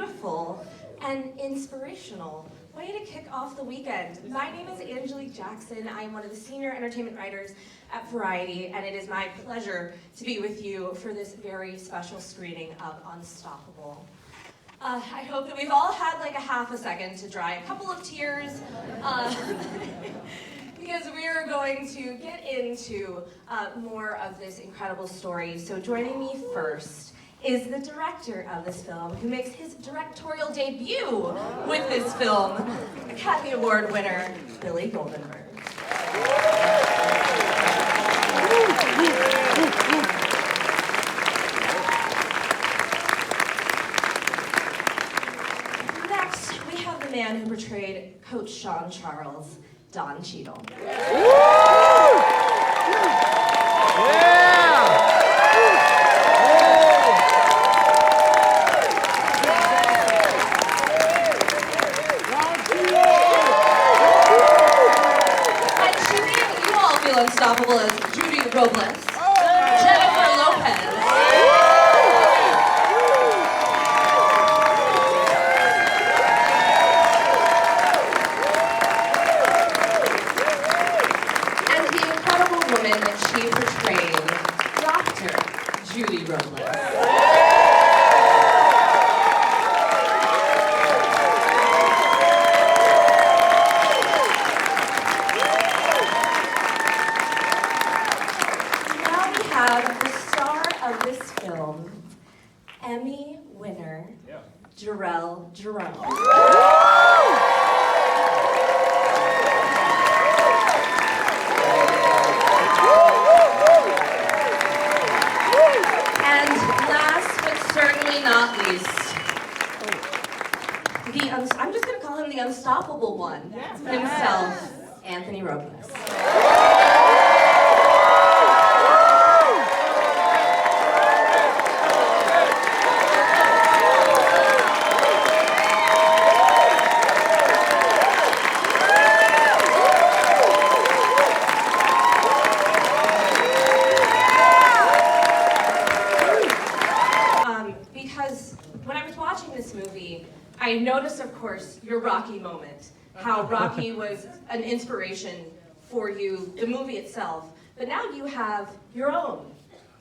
beautiful and inspirational way to kick off the weekend. My name is Angelique Jackson. I am one of the senior entertainment writers at Variety, and it is my pleasure to be with you for this very special screening of Unstoppable. I hope that we've all had like a half a second to dry a couple of tears, because we are going to get into more of this incredible story. So joining me first is the director of this film, who makes his directorial debut with this film, Academy Award winner, Billy Goldenberg. Next, we have the man who portrayed Coach Sean Charles, Don Cheadle. Unstoppable as Judy Robles, Jennifer Lopez, and the incredible woman that she portrayed, Dr. Judy Robles. Emmy winner, Jharrel, Jerome. And last but certainly not least, I'm just going to call him the unstoppable one himself, Anthony Robles. I noticed, of course, your Rocky moment, how Rocky was an inspiration for you, the movie itself, but now you have your own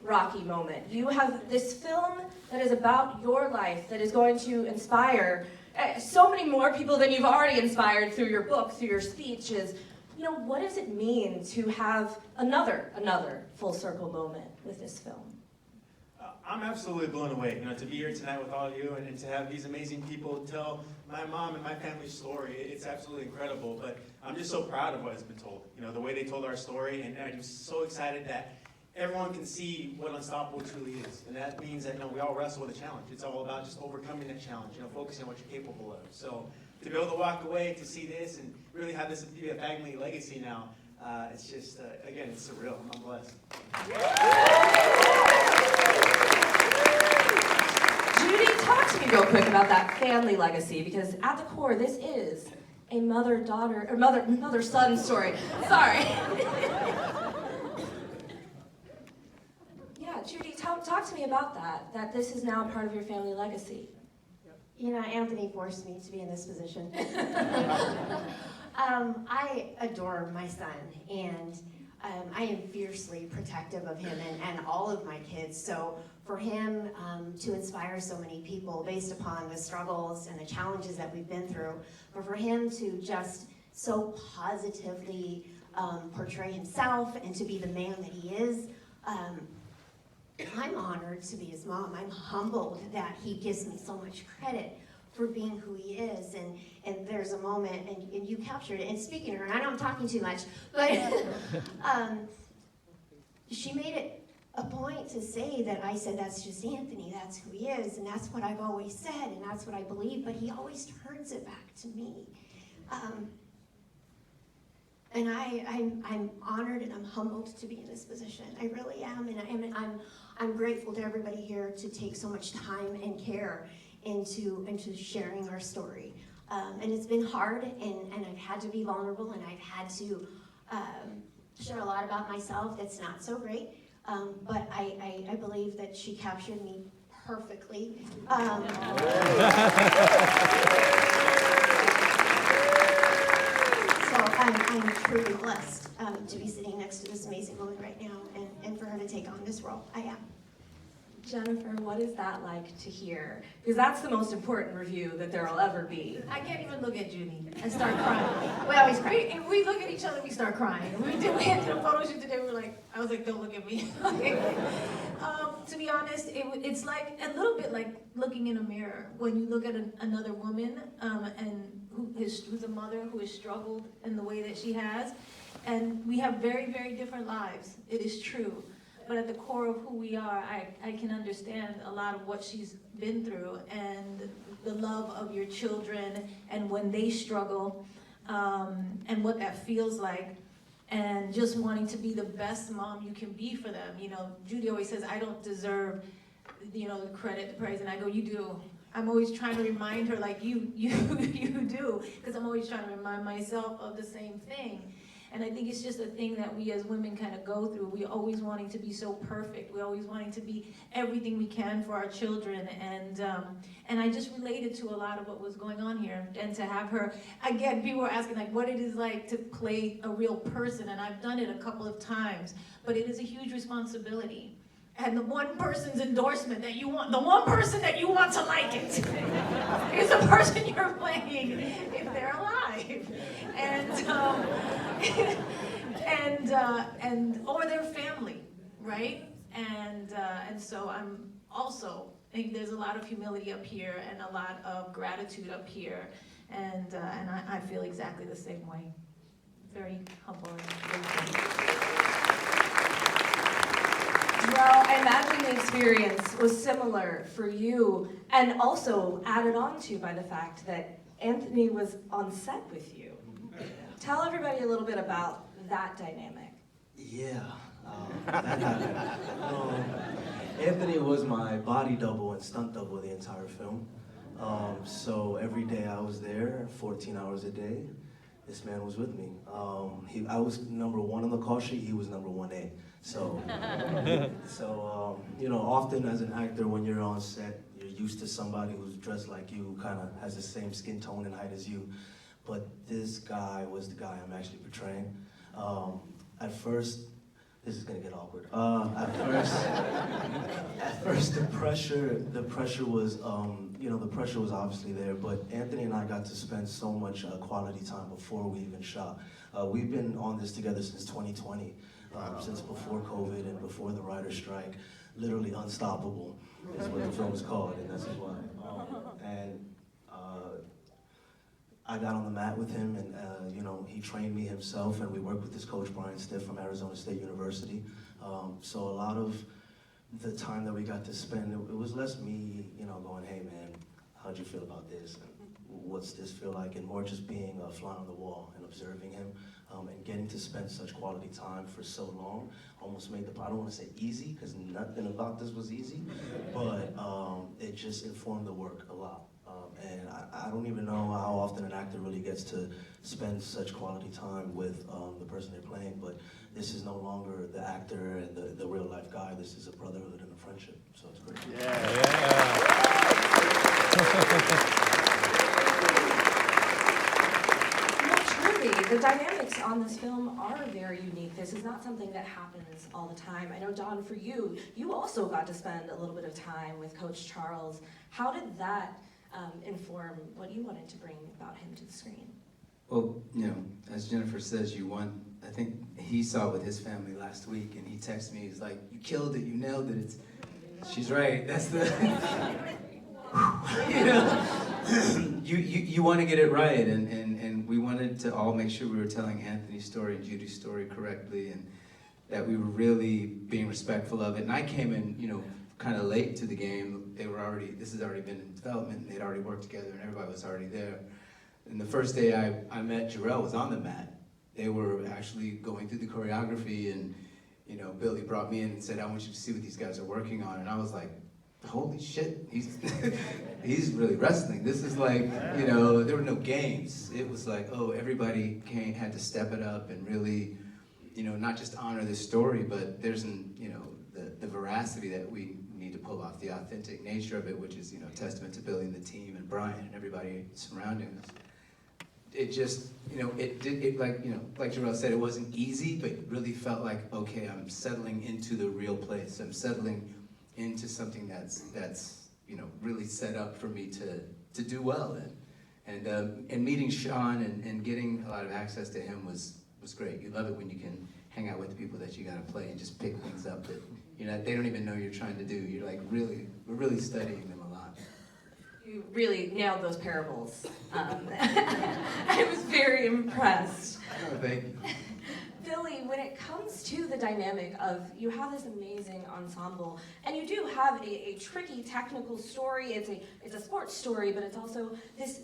Rocky moment. You have this film that is about your life, that is going to inspire so many more people than you've already inspired through your book, through your speeches. You know, what does it mean to have another full circle moment with this film? I'm absolutely blown away, to be here tonight with all of you and to have these amazing people tell my mom and my family's story. It's absolutely incredible, but I'm just so proud of what has been told. The way they told our story, and I'm just so excited that everyone can see what Unstoppable truly is. And that means that, we all wrestle with a challenge. It's all about just overcoming that challenge, focusing on what you're capable of. So to be able to walk away, to see this, and really have this be a family legacy now, it's just, again, it's surreal. I'm blessed. Judy, talk to me real quick about that family legacy, because at the core, this is a mother-daughter, or mother-son story. Sorry. Yeah, Judy, talk to me about that this is now part of your family legacy. Anthony forced me to be in this position. I adore my son, and I am fiercely protective of him and all of my kids. So for him to inspire so many people based upon the struggles and the challenges that we've been through, but for him to just so positively portray himself and to be the man that he is, I'm honored to be his mom. I'm humbled that he gives me so much credit for being who he is, and there's a moment, and you captured it, and speaking to her, and I know I'm talking too much, but she made it a point to say that I said, that's just Anthony, that's who he is, and that's what I've always said, and that's what I believe, but he always turns it back to me. And I'm honored and I'm humbled to be in this position. I really am, and I'm grateful to everybody here to take so much time and care into sharing our story. And it's been hard, and I've had to be vulnerable, and I've had to share a lot about myself that's not so great. But I believe that she captured me perfectly. So I'm truly blessed to be sitting next to this amazing woman right now and for her to take on this role. I am. Jennifer, what is that like to hear? Because that's the most important review that there will ever be. I can't even look at Judy and start crying. We always cry. If we look at each other, we start crying. We had a photo shoot today. I was like, don't look at me. To be honest, it's like a little bit like looking in a mirror when you look at another woman and who's a mother who has struggled in the way that she has, and we have very, very different lives. It is true. But at the core of who we are, I can understand a lot of what she's been through and the love of your children and when they struggle and what that feels like and just wanting to be the best mom you can be for them. You know, Judy always says, I don't deserve, the credit, the praise, and I go, you do. I'm always trying to remind her like you do, because I'm always trying to remind myself of the same thing. And I think it's just a thing that we as women kind of go through. We always wanting to be so perfect. We always wanting to be everything we can for our children. And I just related to a lot of what was going on here. And to have her, again, people were asking like what it is like to play a real person. And I've done it a couple of times, but it is a huge responsibility. And the one person's endorsement that you want, the one person that you want to like it, is the person you're playing if they're alive. And or their family, right? And so I'm also, I think there's a lot of humility up here and a lot of gratitude up here. And I feel exactly the same way. Very humble and grateful. Well, I imagine the experience was similar for you and also added on to by the fact that Anthony was on set with you. Tell everybody a little bit about that dynamic. Yeah, that happened. Anthony was my body double and stunt double the entire film. So every day I was there, 14 hours a day. This man was with me. I was number 1 on the call sheet, he was number 1A. So, often as an actor, when you're on set, you're used to somebody who's dressed like you, kind of has the same skin tone and height as you. But this guy was the guy I'm actually portraying. At first, this is gonna get awkward. At first, the pressure was, the pressure was obviously there. But Anthony and I got to spend so much quality time before we even shot. We've been on this together since 2020, since before COVID and before the writer's strike. Literally unstoppable is what the film is called, and that's why. I got on the mat with him, and he trained me himself, and we worked with his coach Brian Stiff from Arizona State University. So a lot of the time that we got to spend, it was less me, going, hey man, how'd you feel about this? And what's this feel like? And more just being a fly on the wall and observing him, and getting to spend such quality time for so long almost made I don't want to say easy, because nothing about this was easy, but it just informed the work a lot. And I don't even know how often an actor really gets to spend such quality time with the person they're playing, but this is no longer the actor and the real life guy. This is a brotherhood and a friendship, so it's great. No, truly, the dynamics on this film are very unique. This is not something that happens all the time. I know, Don, for you, you also got to spend a little bit of time with Coach Charles. How did that inform what you wanted to bring about him to the screen? Well, as Jennifer says, I think he saw it with his family last week, and he texted me, he's like, you killed it, you nailed it. She's right, that's the, you want to get it right, and we wanted to all make sure we were telling Anthony's story and Judy's story correctly, and that we were really being respectful of it. And I came in, kind of late to the game. This has already been in development, and they'd already worked together, and everybody was already there. And the first day I met Jharrel was on the mat. They were actually going through the choreography, and Billy brought me in and said, I want you to see what these guys are working on. And I was like, holy shit, he's really wrestling. This is like, there were no games. It was like, oh, everybody had to step it up and really, not just honor this story, but there's the veracity that we need to pull off the authentic nature of it, which is, you know, testament to Billy and the team and Brian and everybody surrounding us. It just, you know, like, you know, like Jharrel said, it wasn't easy, but it really felt like, okay, I'm settling into the real place. I'm settling into something that's you know, really set up for me to do well in. And meeting Sean and getting a lot of access to him was great. You love it when you can hang out with the people that you gotta play and just pick things up that, you know, they don't even know you're trying to do. You're like, we're really studying them a lot. You really nailed those parables. I was very impressed. Oh, thank you. Billy, when it comes to the dynamic of, you have this amazing ensemble, and you do have a tricky technical story. It's a sports story, but it's also this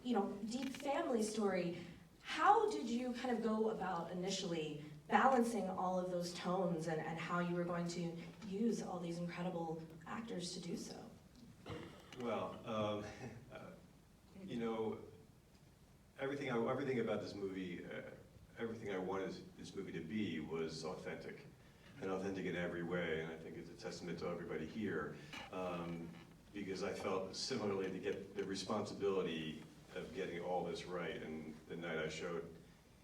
you know, deep family story. How did you kind of go about initially balancing all of those tones and how you were going to use all these incredible actors to do so? Well, you know, everything about this movie, everything I wanted this movie to be was authentic, and authentic in every way, and I think it's a testament to everybody here, because I felt similarly to get the responsibility of getting all this right, and the night I showed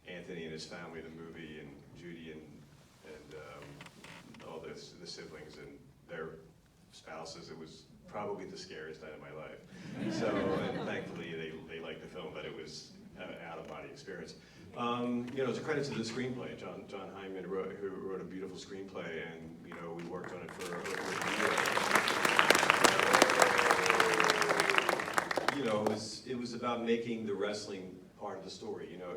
Anthony and his family the movie, and Judy and all the siblings and their spouses, it was probably the scariest night of my life. So, and thankfully they liked the film, but it was an out-of-body experience. You know, it's a credit to the screenplay. John Hyman who wrote a beautiful screenplay, and you know, we worked on it for over a year. You know, it was about making the wrestling part of the story. You know,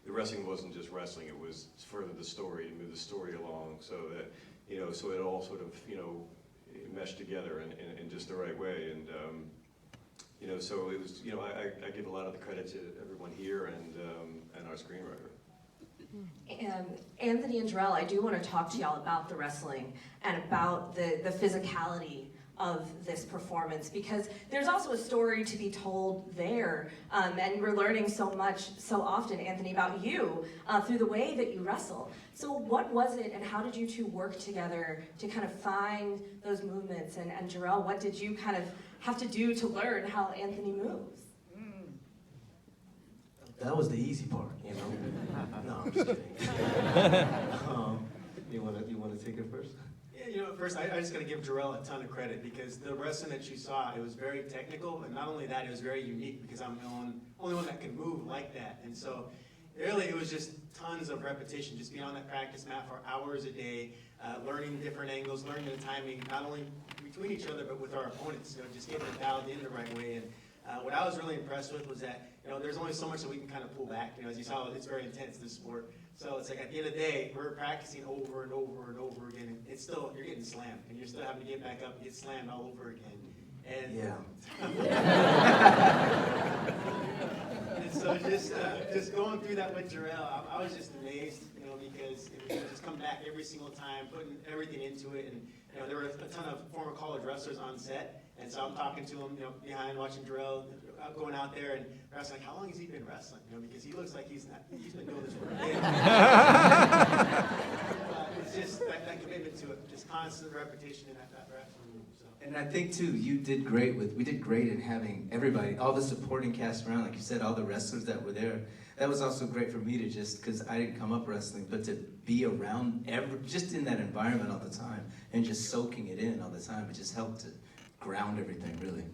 the wrestling wasn't just wrestling; it was further the story, to move the story along, so that, you know, so it all sort of, you know, meshed together in just the right way. And you know, so it was, you know, I give a lot of the credit to everyone here and our screenwriter. And Anthony and Jharrel, I do want to talk to y'all about the wrestling and about the physicality of this performance, because there's also a story to be told there, and we're learning so much, so often, Anthony, about you through the way that you wrestle. So what was it, and how did you two work together to kind of find those movements? And Jharrel, what did you kind of have to do to learn how Anthony moves? That was the easy part, you know? No, I'm just kidding. You wanna take it first? Yeah, you know, first, I just gotta give Jharrel a ton of credit, because the wrestling that you saw, it was very technical, and not only that, it was very unique, because I'm the only one that can move like that. And so, really, it was just tons of repetition, just being on that practice mat for hours a day, learning different angles, learning the timing, not only between each other, but with our opponents, you know, just getting it dialed in the right way. And what I was really impressed with was that, you know, there's only so much that we can kind of pull back. You know, as you saw, it's very intense, this sport. So it's like, at the end of the day, we're practicing over and over and over again, and it's still, you're getting slammed, and you're still having to get back up and get slammed all over again. And Yeah. and so just going through that with Jharrel, I was just amazed, you know, because it would just come back every single time, putting everything into it. And you know, there were a ton of former college wrestlers on set, and so I'm talking to them, you know, behind watching Jharrel going out there, and I was like, how long has he been wrestling? You know, because he looks like he's been doing this for a bit. It's just that commitment to it, just constant repetition in that wrestling room. So. And I think too, we did great in having everybody, all the supporting cast around, like you said, all the wrestlers that were there. That was also great for me to just, because I didn't come up wrestling, but to be around just in that environment all the time and just soaking it in all the time. It just helped to ground everything, really.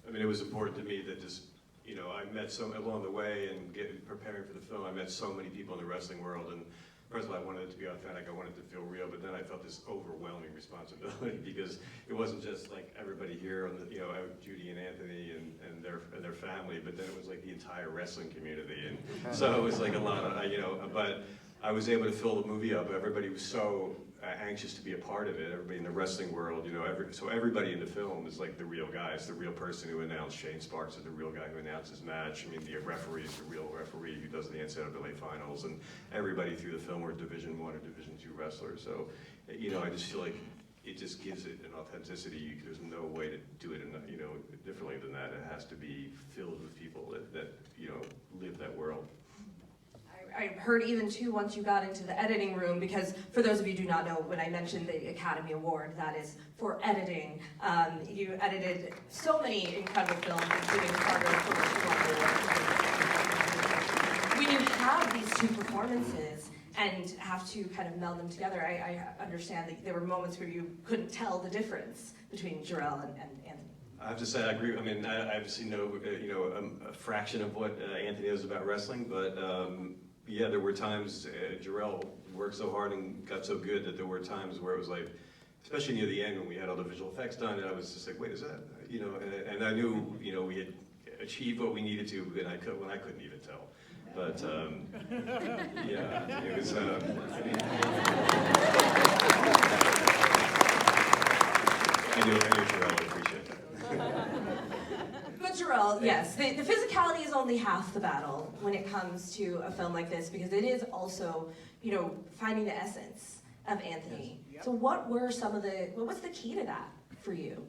I mean, it was important to me that just, you know, I met along the way and preparing for the film, I met so many people in the wrestling world. And first of all, I wanted it to be authentic, I wanted it to feel real, but then I felt this overwhelming responsibility, because it wasn't just like everybody here, on the, you know, Judy and Anthony and their family, but then it was like the entire wrestling community. And so it was like a lot of, you know, but I was able to fill the movie up. Everybody was so anxious to be a part of it. Everybody in the wrestling world, you know, so everybody in the film is like the real guy. It's the real person who announced. Shane Sparks is the real guy who announced his match. I mean, the referee is the real referee who does the NCAA finals, and everybody through the film were Division I or Division II wrestlers. So, you know, I just feel like it just gives it an authenticity. There's no way to do it, you know, differently than that. It has to be filled with people that you know, live that world. I I heard even too once you got into the editing room, because for those of you who do not know, when I mentioned the Academy Award, that is for editing. You edited so many incredible films, including Carter, for which you won the award. When you have these two performances and have to kind of meld them together, I understand that there were moments where you couldn't tell the difference between Jharrel and Anthony. I have to say, I agree. I mean, I obviously know, a fraction of what Anthony knows about wrestling, but yeah, there were times Jharrel worked so hard and got so good that there were times where it was like, especially near the end when we had all the visual effects done, and I was just like, wait, is that, and I knew, we had achieved what we needed to, and I couldn't even tell. But yeah, it was. I knew Jharrel would appreciate that. But Jharrel, yes, the physicality is only half the battle when it comes to a film like this, because it is also, finding the essence of Anthony. Yes. So what was the key to that for you?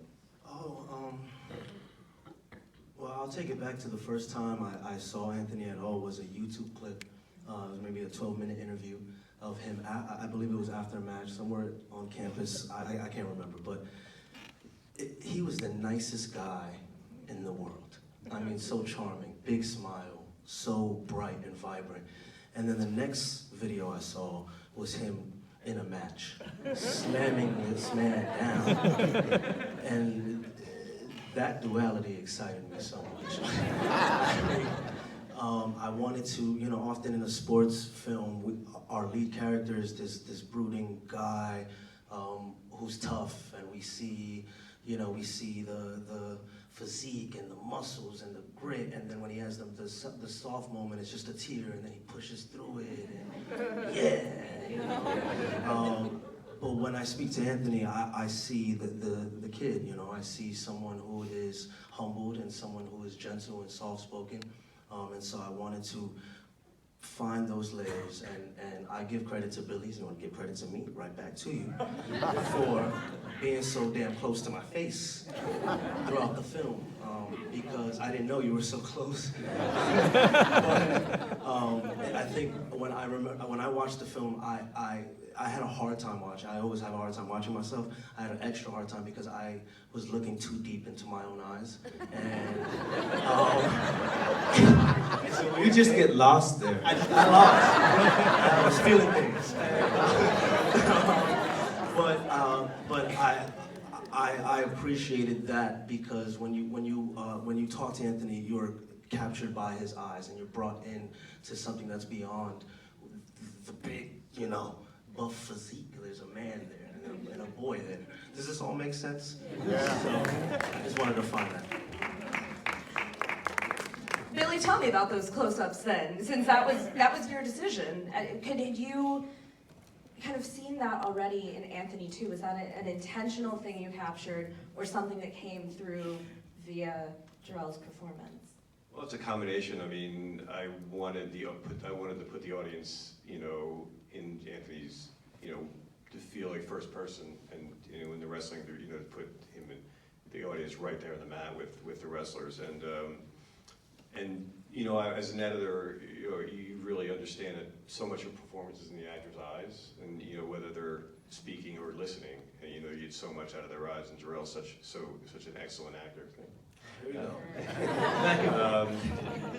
Well, I'll take it back to the first time I saw Anthony at all was a YouTube clip. It was maybe a 12-minute interview of him. I believe it was after a match somewhere on campus. I can't remember, but he was the nicest guy in the world. I mean, so charming, big smile, so bright and vibrant. And then the next video I saw was him in a match, slamming this man down. And that duality excited me so much. I wanted to, often in a sports film, our lead character is this brooding guy who's tough, and we see the physique and the muscles and the grit, and then when he has the soft moment, it's just a tear, and then he pushes through it, and yeah. But when I speak to Anthony, I see the kid, I see someone who is humbled and someone who is gentle and soft-spoken, and so I wanted to find those layers, and I give credit to Billy, so I want to give credit to me, right back to you, for being so damn close to my face throughout the film, because I didn't know you were so close. But I think when I watched the film, I had a hard time watching. I always have a hard time watching myself. I had an extra hard time because I was looking too deep into my own eyes. And So you just get lost there. I lost. I was feeling things. But I appreciated that, because when you talk to Anthony, you're captured by his eyes and you're brought in to something that's beyond the big, buff physique. There's a man there and a boy there. Does this all make sense? Yeah. So I just wanted to find that. Billy, tell me about those close-ups then, since that was your decision. Had you kind of seen that already in Anthony too? Was that an intentional thing you captured, or something that came through via Jharrel's performance? Well, it's a combination. I mean, I wanted to put the audience, in Anthony's, to feel like first person, and in the wrestling, to put him in the audience right there on the mat with the wrestlers, and as an editor, you really understand that so much of performance is in the actor's eyes, and whether they're speaking or listening, and you get so much out of their eyes, and Jharrel's such an excellent actor.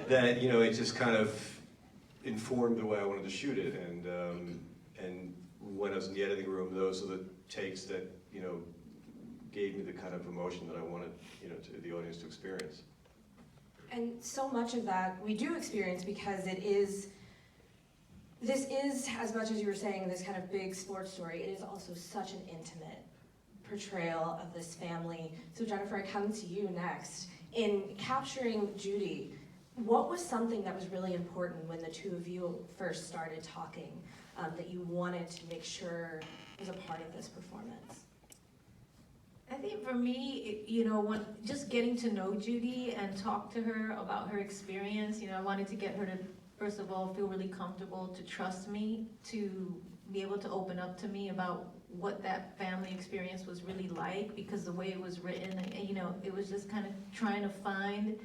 That it just kind of informed the way I wanted to shoot it, and when I was in the editing room, those are the takes that gave me the kind of emotion that I wanted the audience to experience. And so much of that we do experience, because this is, as much as you were saying, this kind of big sports story, it is also such an intimate portrayal of this family. So Jennifer, I come to you next. In capturing Judy, what was something that was really important when the two of you first started talking, that you wanted to make sure was a part of this performance? I think for me, when just getting to know Judy and talk to her about her experience, I wanted to get her to, first of all, feel really comfortable, to trust me, to be able to open up to me about what that family experience was really like, because the way it was written, and, it was just kind of trying to find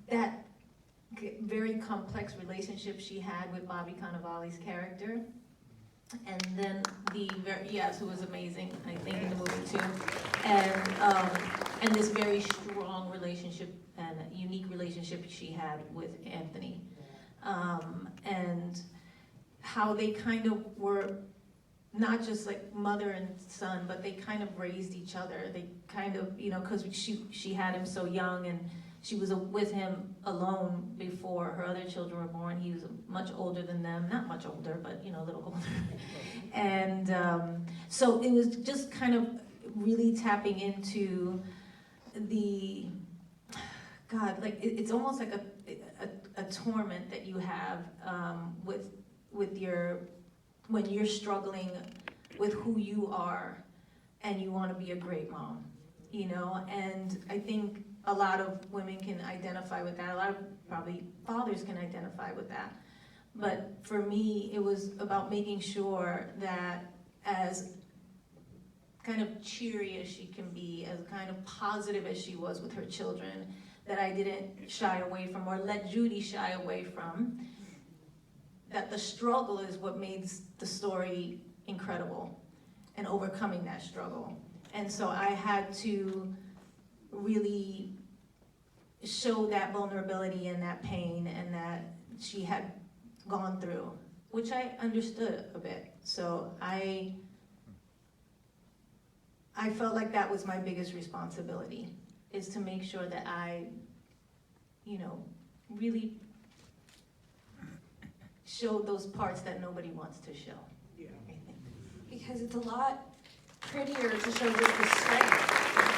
that very complex relationship she had with Bobby Cannavale's character. And then who was amazing, I think, in the movie too. And this very strong relationship and unique relationship she had with Anthony. And how they kind of were not just like mother and son, but they kind of raised each other. They kind of, because she had him so young, and she was with him alone before her other children were born. He was much older than them, not much older, but a little older. And so it was just kind of really tapping into the, God, like it's almost like a torment that you have with your, when you're struggling with who you are and you want to be a great mom, and I think a lot of women can identify with that. A lot of probably fathers can identify with that. But for me, it was about making sure that as kind of cheery as she can be, as kind of positive as she was with her children, that I didn't shy away from or let Judy shy away from. That the struggle is what made the story incredible, and overcoming that struggle. And so I had to really show that vulnerability and that pain and that she had gone through, which I understood a bit. So I felt like that was my biggest responsibility, is to make sure that I, really showed those parts that nobody wants to show. Yeah. I think. Because it's a lot prettier to show just the strength.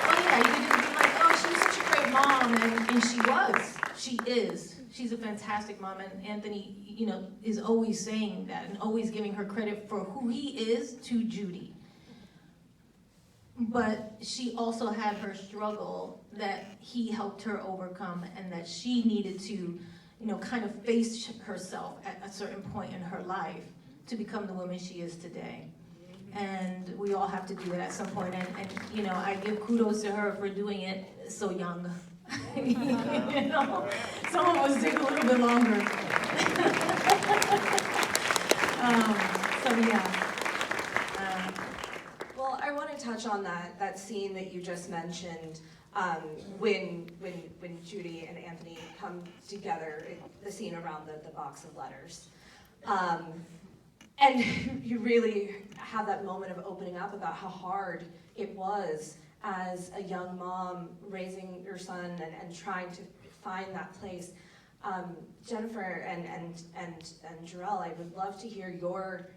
Oh yeah, you can just be like, oh, she was such a great mom, and she was. She is. She's a fantastic mom, and Anthony, is always saying that and always giving her credit for who he is to Judy. But she also had her struggle that he helped her overcome, and that she needed to, kind of face herself at a certain point in her life to become the woman she is today. And we all have to do it at some point, and I give kudos to her for doing it so young. Some of us take a little bit longer. So yeah. Well, I want to touch on that scene that you just mentioned, when Judy and Anthony come together, the scene around the box of letters. And you really have that moment of opening up about how hard it was as a young mom raising your son and trying to find that place. Jennifer and Jharrel, I would love to hear your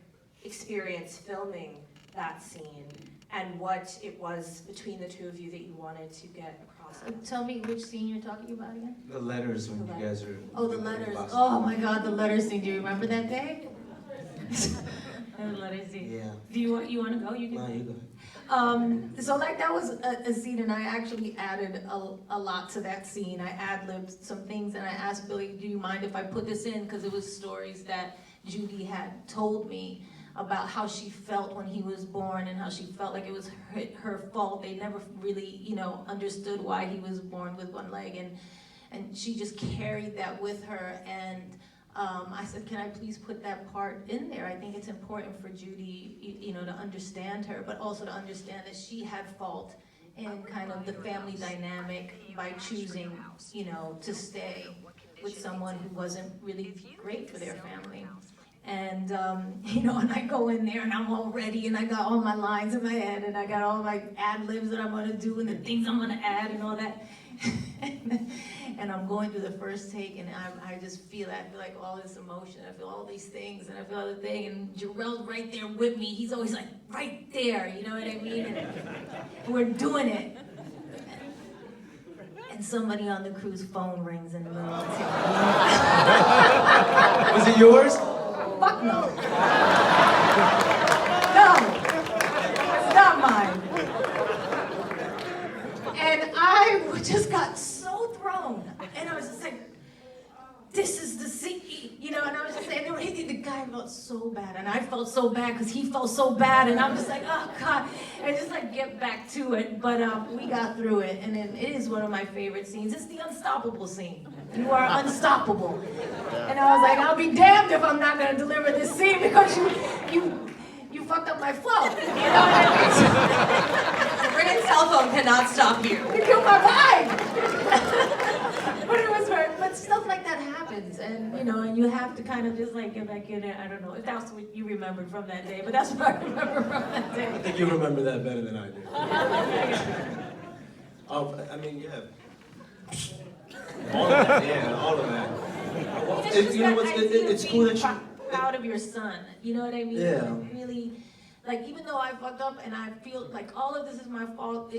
experience filming that scene and what it was between the two of you that you wanted to get across. Tell me which scene you're talking about again? The letters when you guys are... Oh, the letters. Oh my God, the letters scene. Do you remember that day? The letters scene. Yeah. Do you want to go? You can. No, you go. So that was a scene, and I actually added a lot to that scene. I ad-libbed some things, and I asked Billy, do you mind if I put this in? Because it was stories that Judy had told me about how she felt when he was born, and how she felt like it was her fault. They never really, understood why he was born with one leg, and she just carried that with her. And I said, can I please put that part in there? I think it's important for Judy, to understand her, but also to understand that she had fault in kind of the family dynamic by choosing, to stay with someone who wasn't really great for their family. And, and I go in there and I'm all ready and I got all my lines in my head and I got all my ad-libs that I'm gonna do and the things I'm gonna add and all that. And I'm going through the first take and I just feel that, I feel like all this emotion, I feel all these things and I feel other thing, and Jharrel's right there with me. He's always like, right there, you know what I mean? And we're doing it. And somebody on the crew's phone rings in the middle of the take. Was it yours? Fuck no. No. It's not mine. And I just got so thrown. And I was just like, this is the scene, and I was just saying, the guy felt so bad. And I felt so bad because he felt so bad. And I'm just like, oh God. And just like get back to it. But we got through it. And then it is one of my favorite scenes. It's the unstoppable scene. You are unstoppable. And I was like, I'll be damned if I'm not gonna deliver this scene because you fucked up my flow. You know what I mean? Brennan's cell phone cannot stop you. You killed my vibe. But it was but stuff like that happens, and and you have to kind of just like get back in there. I don't know if that's what you remembered from that day, but that's what I remember from that day. I think you remember that better than I do. I mean, yeah. All of that, yeah, all of that. Well, It's just you know that what's idea of it's cool being that you. proud of your son. You know what I mean? Yeah. Like, really, like even though I fucked up and I feel like all of this is my fault,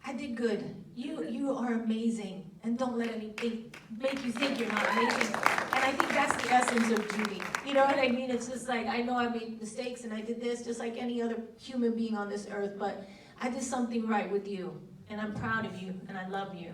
I did good. You are amazing, and don't let anything make you think you're not amazing. And I think that's the essence of Judy. You know what I mean? It's just like I know I made mistakes and I did this just like any other human being on this earth, but I did something right with you, and I'm proud of you, and I love you.